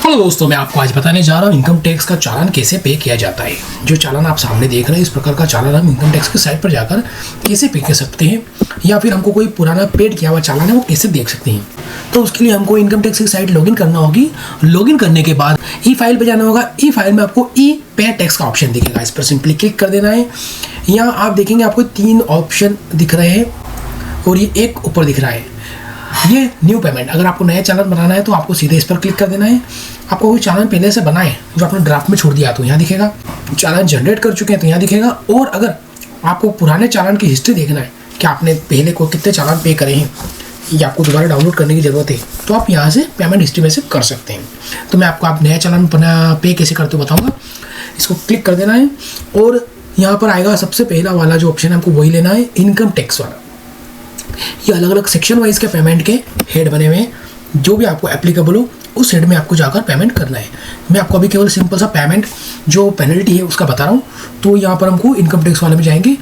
Hello दोस्तों, मैं आपको आज बताने जा रहा हूँ इनकम टैक्स का चालान कैसे पे किया जाता है। जो चालान आप सामने देख रहे हैं, इस प्रकार का चालान हम इनकम टैक्स की साइट पर जाकर कैसे पे कर सकते हैं, या फिर हमको कोई पुराना पेड किया हुआ चालान है वो कैसे देख सकते हैं। तो उसके लिए हमको इनकम टैक्स की साइट लॉगिन करना होगी। लॉगिन करने के बाद ई फाइल पर जाना होगा। ई फाइल में आपको ई पे टैक्स का ऑप्शन दिखेगा, इस पर सिंपली क्लिक कर देना है। यहाँ आप देखेंगे आपको 3 ऑप्शन दिख रहे हैं और ये एक ऊपर दिख रहा है, ये न्यू पेमेंट। अगर आपको नया चालान बनाना है तो आपको सीधे इस पर क्लिक कर देना है। आपको कोई चालान पहले से बनाए जो आपने ड्राफ्ट में छोड़ दिया तो यहाँ दिखेगा, चालान जनरेट कर चुके हैं तो यहाँ दिखेगा। और अगर आपको पुराने चालान की हिस्ट्री देखना है कि आपने पहले को कितने चालान पे करे हैं या आपको दोबारा डाउनलोड करने की ज़रूरत है, तो आप यहाँ से पेमेंट हिस्ट्री में से कर सकते हैं। तो मैं आपको आप नया चालान पे कैसे करते हो बताऊँगा। इसको क्लिक कर देना है और यहाँ पर आएगा सबसे पहला वाला जो ऑप्शन है, आपको वही लेना है, इनकम टैक्स वाला। ये अलग अलग सेक्शन वाइज के पेमेंट के हेड बने हुए हैं, जो भी आपको एप्लीकेबल हो उस हेड में आपको जाकर पेमेंट करना है। मैं आपको अभी केवल सिंपल सा पेमेंट जो पेनल्टी है उसका बता रहा हूँ। तो यहाँ पर हमको इनकम टैक्स वाले में जाएंगे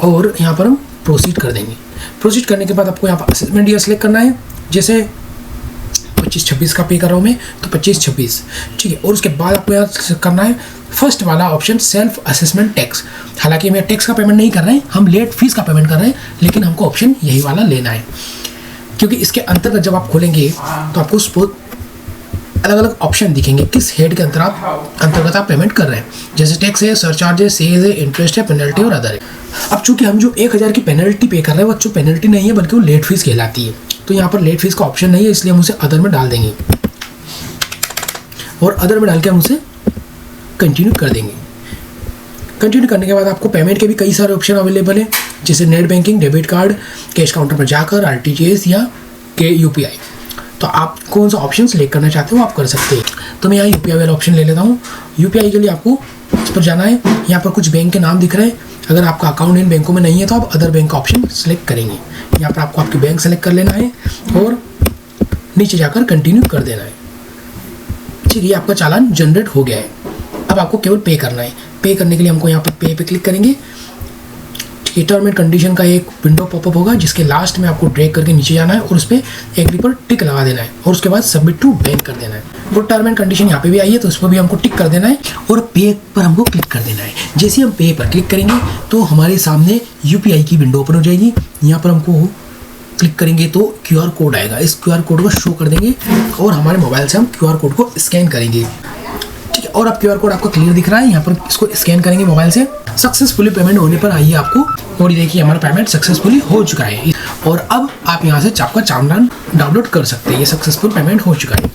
और यहाँ पर हम प्रोसीड कर देंगे। प्रोसीड करने के बाद आपको यहाँ पर असेसमेंट ईयर सेलेक्ट करना है। जैसे 25-26 का पे कर रहा हूँ मैं तो 25-26, ठीक है। और उसके बाद आपको यहाँ करना है फर्स्ट वाला ऑप्शन, सेल्फ असेसमेंट टैक्स। हालांकि मैं टैक्स का पेमेंट नहीं कर रहे हैं, हम लेट फीस का पेमेंट कर रहे हैं, लेकिन हमको ऑप्शन यही वाला लेना है, क्योंकि इसके अंतर्गत जब आप खोलेंगे तो आपको अलग अलग ऑप्शन दिखेंगे किस हेड के अंतर्गत आप पेमेंट कर रहे हैं। जैसे टैक्स है, सरचार्ज है, सेज है, इंटरेस्ट है, पेनल्टी और अदर है। अब चूंकि हम जो 1000 की पेनल्टी पे कर रहे हैं वो जो पेनल्टी नहीं है बल्कि वो लेट फीस कहलाती है, तो यहाँ पर लेट फीस का ऑप्शन नहीं है, इसलिए हम उसे अदर में डाल देंगे और अदर में डाल के हम उसे कंटिन्यू कर देंगे। कंटिन्यू करने के बाद आपको पेमेंट के भी कई सारे ऑप्शन अवेलेबल हैं, जैसे net banking, debit card, cash counter पर जाकर, RTGS या UPI। तो आप कौन सा ऑप्शन सेलेक्ट करना चाहते हो आप कर सकते हैं। तो मैं यहाँ UPI वाला ऑप्शन ले लेता हूँ। UPI के लिए आपको इस पर जाना है। यहाँ पर कुछ बैंक के नाम दिख रहे हैं। अगर आपका अकाउंट इन बैंकों में नहीं है तो आप अदर बैंक का ऑप्शन सेलेक्ट करेंगे। यहाँ पर आपको आपकी बैंक सेलेक्ट कर लेना है और नीचे जाकर कंटिन्यू कर देना है। ठीक है, ये आपका चालान जनरेट हो गया है। अब आपको केवल पे करना है। पे करने के लिए हमको यहाँ पर पे पे क्लिक करेंगे। ठीक है, टर्म एंड कंडीशन का एक विंडो पॉपअप होगा, जिसके लास्ट में आपको ड्रैग करके नीचे जाना है और उस पर एग्री पर टिक लगा देना है और उसके बाद सबमिट टू बैंक कर देना है। वो टर्म एंड कंडीशन यहाँ पे भी आई है तो उस पर भी हमको टिक कर देना है और पे पर हमको क्लिक कर देना है। जैसे हम पे पर क्लिक करेंगे तो हमारे सामने UPI की विंडो ओपन हो जाएगी। यहाँ पर हमको क्लिक करेंगे तो QR कोड आएगा। इस QR कोड को शो कर देंगे और हमारे मोबाइल से हम QR कोड को स्कैन करेंगे। ठीक है, और अब QR कोड आपको क्लियर दिख रहा है। यहाँ पर इसको स्कैन करेंगे मोबाइल से। सक्सेसफुली पेमेंट होने पर आइए आपको, और ये देखिए हमारा पेमेंट सक्सेसफुली हो चुका है। और अब आप यहाँ से आपका चालान डाउनलोड कर सकते हैं। ये सक्सेसफुल पेमेंट हो चुका है।